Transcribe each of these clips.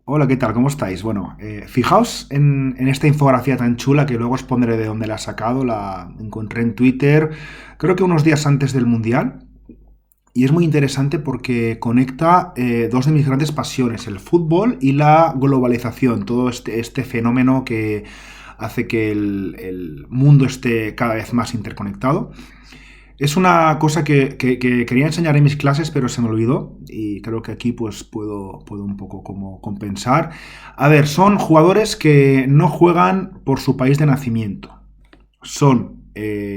Hola, ¿qué tal? ¿Cómo estáis? Bueno, fijaos en esta infografía tan chula que luego os pondré de dónde la he sacado. La encontré en Twitter, creo que unos días antes del Mundial. Y es muy interesante porque conecta dos de mis grandes pasiones, el fútbol y la globalización, todo este fenómeno que hace que el mundo esté cada vez más interconectado. Es una cosa que quería enseñar en mis clases, pero se me olvidó y creo que aquí pues puedo un poco como compensar. A ver, son jugadores que no juegan por su país de nacimiento. Son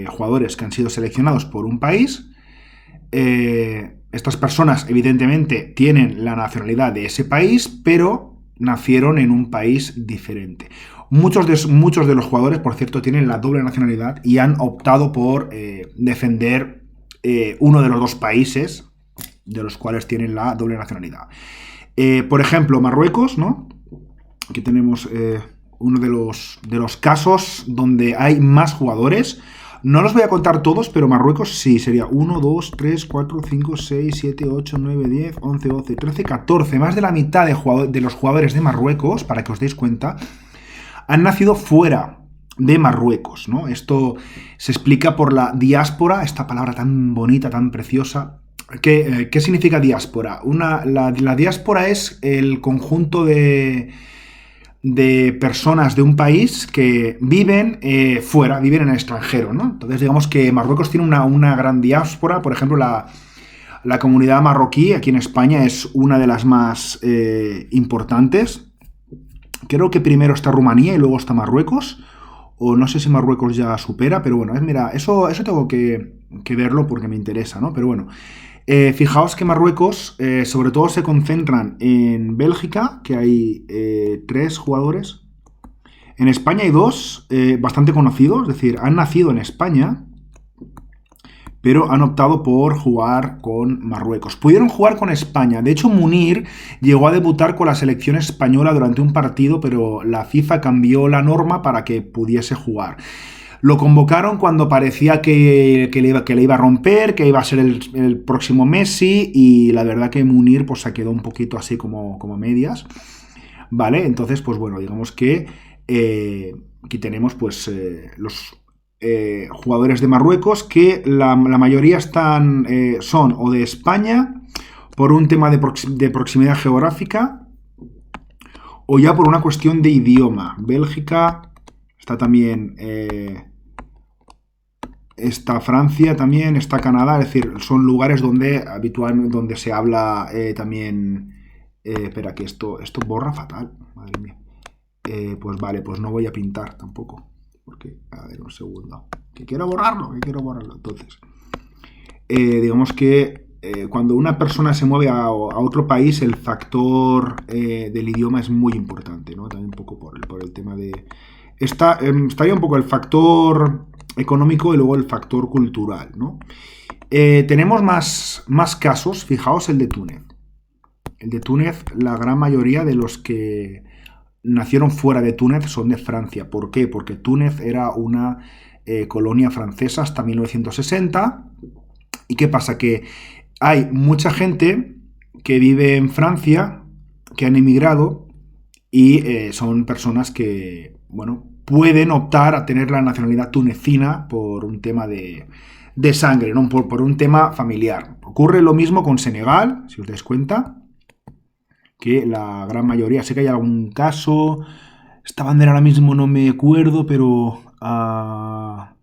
jugadores que han sido seleccionados por un país. Estas personas evidentemente tienen la nacionalidad de ese país, pero nacieron en un país diferente. Muchos de los jugadores, por cierto, tienen la doble nacionalidad y han optado por defender uno de los dos países de los cuales tienen la doble nacionalidad. Por ejemplo, Marruecos, ¿no? Aquí tenemos uno de los casos donde hay más jugadores. No los voy a contar todos, pero Marruecos sí, sería 1, 2, 3, 4, 5, 6, 7, 8, 9, 10, 11, 12, 13, 14. Más de la mitad de los jugadores de Marruecos, para que os deis cuenta, han nacido fuera de Marruecos, ¿no? Esto se explica por la diáspora, esta palabra tan bonita, tan preciosa. ¿Qué significa diáspora? La diáspora es el conjunto de personas de un país que viven fuera, viven en el extranjero, ¿no? Entonces, digamos que Marruecos tiene una gran diáspora. Por ejemplo, la comunidad marroquí aquí en España es una de las más importantes. Creo que primero está Rumanía y luego está Marruecos. O no sé si Marruecos ya supera, pero bueno, mira, eso tengo que verlo porque me interesa, ¿no? Pero bueno, fijaos que Marruecos sobre todo se concentran en Bélgica, que hay tres jugadores. En España hay dos bastante conocidos, es decir, han nacido en España, pero han optado por jugar con Marruecos. Pudieron jugar con España. De hecho, Munir llegó a debutar con la selección española durante un partido, pero la FIFA cambió la norma para que pudiese jugar. Lo convocaron cuando parecía que le iba a romper, que iba a ser el próximo Messi, y la verdad que Munir pues, se quedó un poquito así como medias. Vale, entonces, pues bueno, digamos que aquí tenemos pues los jugadores de Marruecos que la mayoría son o de España por un tema de proximidad geográfica o ya por una cuestión de idioma. Bélgica, está también está Francia también, está Canadá, es decir, son lugares donde habitualmente donde se habla también. Espera, que esto borra fatal, madre mía. Pues vale, pues no voy a pintar tampoco. Porque, a ver, un segundo. Que quiero borrarlo. Entonces, digamos que cuando una persona se mueve a otro país, el factor del idioma es muy importante, ¿no? También un poco por el tema de... Estaría un poco el factor económico y luego el factor cultural, ¿no? Tenemos más casos, fijaos el de Túnez. El de Túnez, la gran mayoría de los que nacieron fuera de Túnez son de Francia. ¿Por qué? Porque Túnez era una colonia francesa hasta 1960. ¿Y qué pasa? Que hay mucha gente que vive en Francia, que han emigrado y son personas que, bueno, pueden optar a tener la nacionalidad tunecina por un tema de sangre, ¿no? Por un tema familiar. Ocurre lo mismo con Senegal, si os dais cuenta, que la gran mayoría, sé que hay algún caso, esta bandera ahora mismo no me acuerdo, pero... no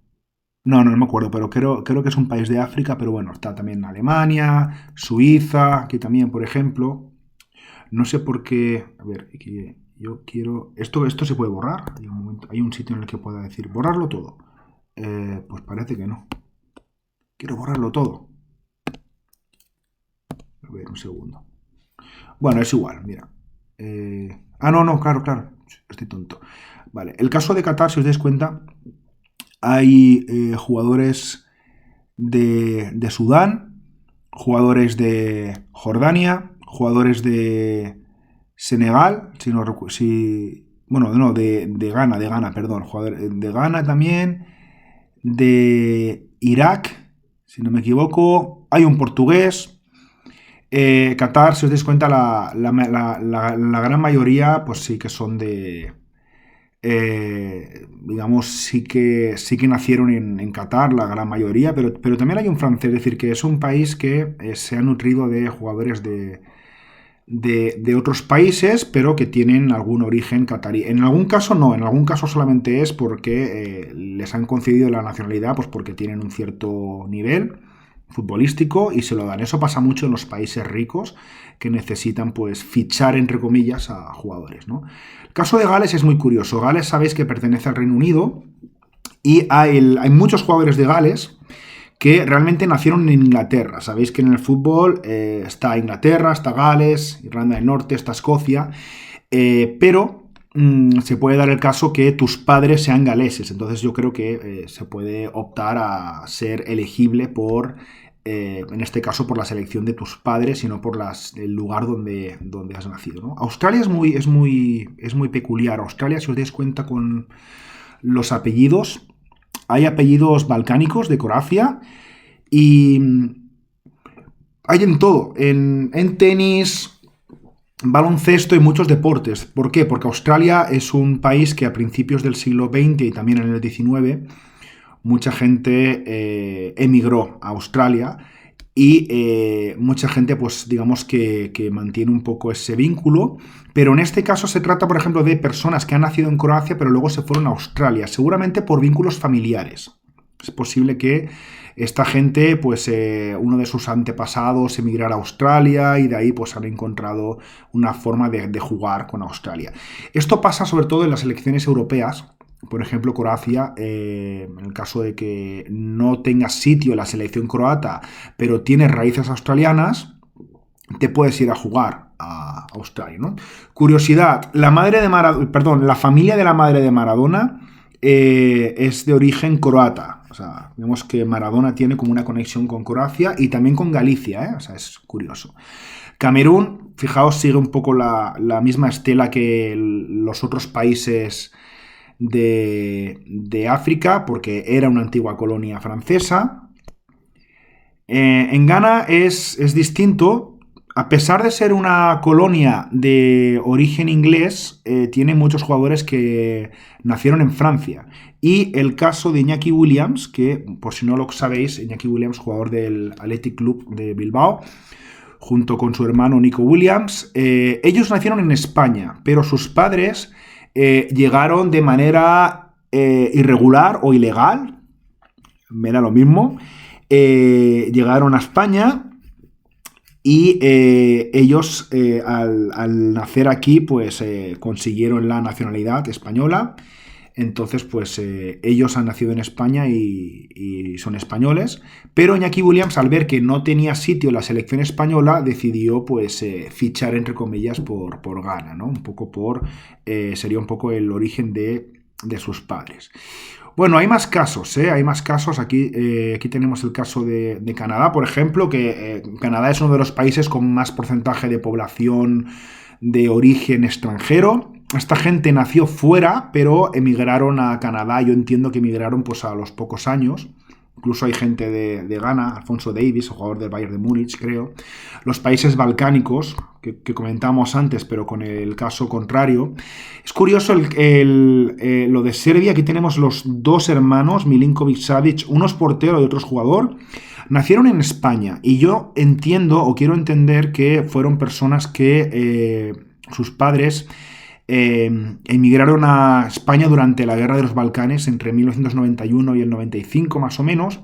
me acuerdo, pero creo que es un país de África, pero bueno, está también Alemania, Suiza, aquí también, por ejemplo. No sé por qué... A ver, aquí yo quiero... Esto se puede borrar. Hay un sitio en el que pueda decir, borrarlo todo. Pues parece que no. Quiero borrarlo todo. A ver, un segundo. Bueno, es igual, mira. No, claro. Estoy tonto. Vale, el caso de Qatar, si os dais cuenta, hay jugadores de Sudán, jugadores de Jordania, jugadores de Senegal, si no bueno, no, de Ghana, perdón, jugadores de Ghana también, de Irak, si no me equivoco, hay un portugués, Qatar, si os dais cuenta, la gran mayoría, pues sí que son digamos, sí que nacieron en Qatar, la gran mayoría, pero también hay un francés, es decir, que es un país que se ha nutrido de jugadores de otros países, pero que tienen algún origen catarí. En algún caso no, en algún caso solamente es porque les han concedido la nacionalidad, pues porque tienen un cierto nivel futbolístico y se lo dan. Eso pasa mucho en los países ricos que necesitan pues fichar entre comillas a jugadores, ¿no? El caso de Gales es muy curioso. Gales sabéis que pertenece al Reino Unido y hay muchos jugadores de Gales que realmente nacieron en Inglaterra. Sabéis que en el fútbol está Inglaterra, está Gales, Irlanda del Norte, está Escocia, pero se puede dar el caso que tus padres sean galeses. Entonces yo creo que se puede optar a ser elegible por, en este caso, por la selección de tus padres y no por el lugar donde has nacido, ¿no? Australia es muy peculiar. Australia, si os dais cuenta con los apellidos, hay apellidos balcánicos de Croacia y hay en todo, en tenis, baloncesto y muchos deportes. ¿Por qué? Porque Australia es un país que a principios del siglo XX y también en el XIX mucha gente emigró a Australia y mucha gente, pues digamos que mantiene un poco ese vínculo, pero en este caso se trata, por ejemplo, de personas que han nacido en Croacia, pero luego se fueron a Australia, seguramente por vínculos familiares. Es posible que esta gente, pues uno de sus antepasados emigrara a Australia y de ahí pues han encontrado una forma de jugar con Australia. Esto pasa sobre todo en las selecciones europeas. Por ejemplo, Croacia, en el caso de que no tenga sitio en la selección croata, pero tiene raíces australianas, te puedes ir a jugar a Australia, ¿no? Curiosidad, la familia de la madre de Maradona es de origen croata. O sea, vemos que Maradona tiene como una conexión con Croacia y también con Galicia, ¿eh? O sea, es curioso. Camerún, fijaos, sigue un poco la misma estela que los otros países de África, porque era una antigua colonia francesa. En Ghana es distinto. A pesar de ser una colonia de origen inglés, tiene muchos jugadores que nacieron en Francia. Y el caso de Iñaki Williams, que por si no lo sabéis, Iñaki Williams, jugador del Athletic Club de Bilbao, junto con su hermano Nico Williams, ellos nacieron en España, pero sus padres llegaron de manera irregular o ilegal, me da lo mismo, llegaron a España y ellos al nacer aquí pues consiguieron la nacionalidad española. Entonces pues ellos han nacido en España y son españoles, pero Iñaki Williams, al ver que no tenía sitio en la selección española, decidió pues fichar entre comillas por Ghana, ¿no? Un poco sería un poco el origen de sus padres. Bueno, hay más casos, ¿eh? Hay más casos. Aquí tenemos el caso de Canadá, por ejemplo, que Canadá es uno de los países con más porcentaje de población de origen extranjero. Esta gente nació fuera, pero emigraron a Canadá. Yo entiendo que emigraron pues a los pocos años. Incluso hay gente de Ghana, Alfonso Davies, jugador del Bayern de Múnich, creo. Los países balcánicos, que comentábamos antes, pero con el caso contrario. Es curioso lo de Serbia. Aquí tenemos los dos hermanos, Milinkovic-Savic, uno es portero y otro es jugador. Nacieron en España y yo entiendo o quiero entender que fueron personas que sus padres emigraron a España durante la Guerra de los Balcanes entre 1991 y el 95 más o menos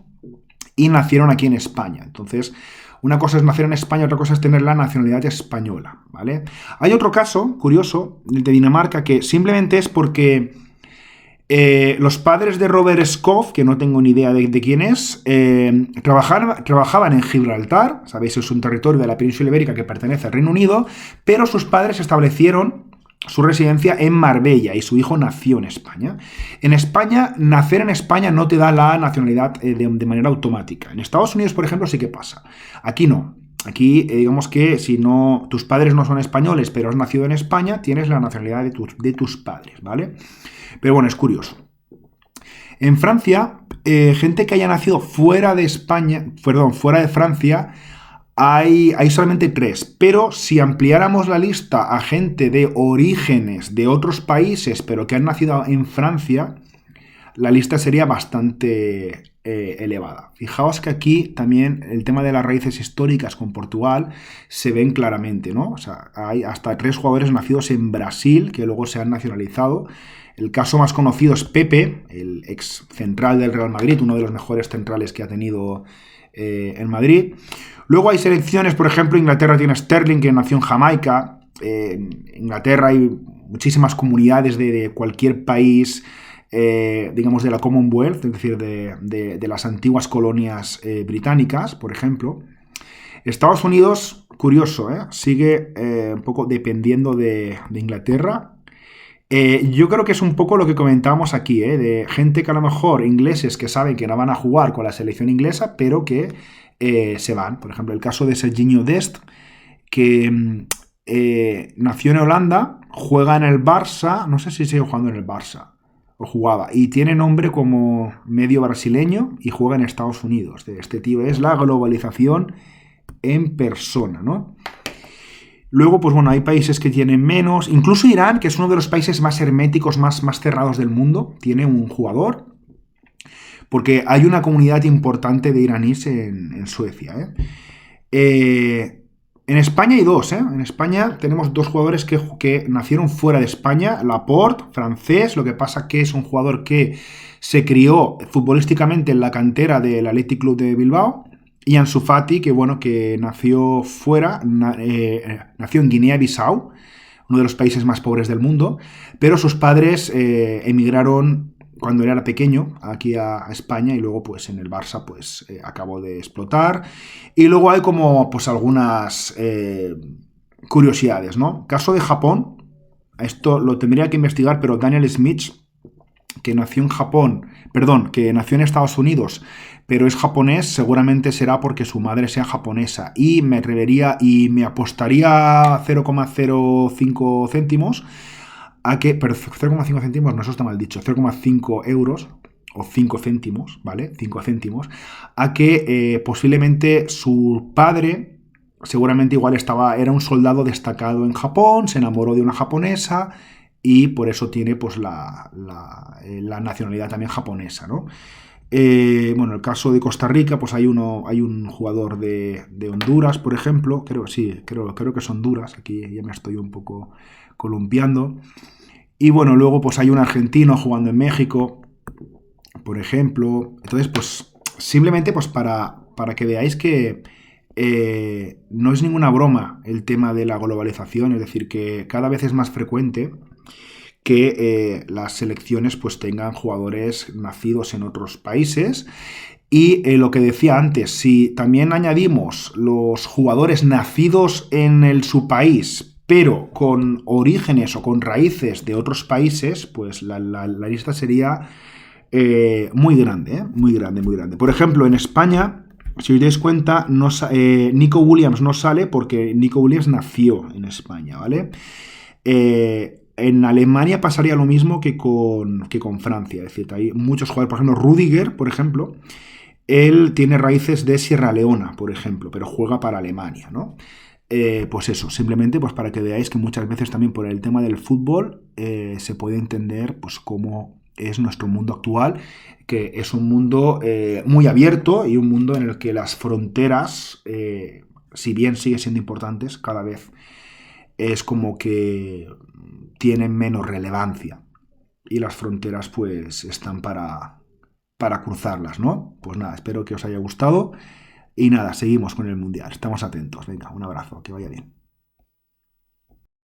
y nacieron aquí en España. Entonces, una cosa es nacer en España, otra cosa es tener la nacionalidad española, ¿vale? Hay otro caso curioso, el de Dinamarca, que simplemente es porque los padres de Robert Skov, que no tengo ni idea de quién es, trabajaban en Gibraltar, sabéis, es un territorio de la península ibérica que pertenece al Reino Unido, pero sus padres establecieron su residencia en Marbella y su hijo nació en España. En España, nacer en España no te da la nacionalidad de manera automática. En Estados Unidos, por ejemplo, sí que pasa. Aquí no. Aquí, digamos que si no, tus padres no son españoles, pero has nacido en España, tienes la nacionalidad de tus padres, ¿vale? Pero bueno, es curioso. En Francia, gente que haya nacido fuera de España, perdón, fuera de Francia, hay solamente 3, pero si ampliáramos la lista a gente de orígenes de otros países, pero que han nacido en Francia, la lista sería bastante elevada. Fijaos que aquí también el tema de las raíces históricas con Portugal se ven claramente, ¿no? O sea, hay hasta 3 jugadores nacidos en Brasil que luego se han nacionalizado. El caso más conocido es Pepe, el ex central del Real Madrid, uno de los mejores centrales que ha tenido en Madrid. Luego hay selecciones, por ejemplo, Inglaterra tiene Sterling, que nació en Jamaica. En Inglaterra hay muchísimas comunidades de cualquier país, digamos, de la Commonwealth, es decir, de las antiguas colonias británicas, por ejemplo. Estados Unidos, curioso, sigue un poco dependiendo de Inglaterra. Yo creo que es un poco lo que comentábamos aquí, de gente que a lo mejor, ingleses que saben que no van a jugar con la selección inglesa, pero que se van. Por ejemplo, el caso de Serginho Dest, que nació en Holanda, juega en el Barça, no sé si sigue jugando en el Barça, o jugaba, y tiene nombre como medio brasileño y juega en Estados Unidos. Este tío es la globalización en persona, ¿no? Luego, pues bueno, hay países que tienen menos. Incluso Irán, que es uno de los países más herméticos, más cerrados del mundo, tiene un jugador. Porque hay una comunidad importante de iraníes en Suecia. En España hay 2. En España tenemos 2 jugadores que nacieron fuera de España. Laporte, francés. Lo que pasa que es un jugador que se crió futbolísticamente en la cantera del Athletic Club de Bilbao. Y Ansu Fati, que bueno, que nació fuera, nació en Guinea-Bissau, uno de los países más pobres del mundo, pero sus padres emigraron cuando él era pequeño aquí a España, y luego pues en el Barça pues acabó de explotar. Y luego hay como pues algunas curiosidades, ¿no? Caso de Japón, esto lo tendría que investigar, pero Daniel Smith, que nació en Japón, que nació en Estados Unidos, pero es japonés, seguramente será porque su madre sea japonesa. Y me atrevería y me apostaría 0,05 céntimos a que, pero 0,5 céntimos, no, eso está mal dicho, 0,5 euros o 5 céntimos, ¿vale? 5 céntimos, a que posiblemente su padre seguramente igual era un soldado destacado en Japón, se enamoró de una japonesa y por eso tiene pues la nacionalidad también japonesa, ¿no? Bueno, el caso de Costa Rica, pues hay un jugador de Honduras, por ejemplo, creo que es Honduras, aquí ya me estoy un poco columpiando. Y bueno, luego pues hay un argentino jugando en México, por ejemplo. Entonces, pues simplemente pues para que veáis que no es ninguna broma el tema de la globalización, es decir, que cada vez es más frecuente que las selecciones pues tengan jugadores nacidos en otros países. Y lo que decía antes, si también añadimos los jugadores nacidos en su país, pero con orígenes o con raíces de otros países, pues la lista sería muy grande, muy grande, muy grande. Por ejemplo, en España, si os dais cuenta, Nico Williams no sale porque Nico Williams nació en España, ¿vale? En Alemania pasaría lo mismo que con Francia, es decir, hay muchos jugadores, por ejemplo, Rüdiger, por ejemplo, él tiene raíces de Sierra Leona, por ejemplo, pero juega para Alemania, ¿no? Pues eso, simplemente pues para que veáis que muchas veces también por el tema del fútbol se puede entender pues cómo es nuestro mundo actual, que es un mundo muy abierto y un mundo en el que las fronteras, si bien siguen siendo importantes, cada vez es como que tienen menos relevancia y las fronteras pues están para cruzarlas, ¿no? Pues nada, espero que os haya gustado y nada, seguimos con el Mundial, estamos atentos, venga, un abrazo, que vaya bien.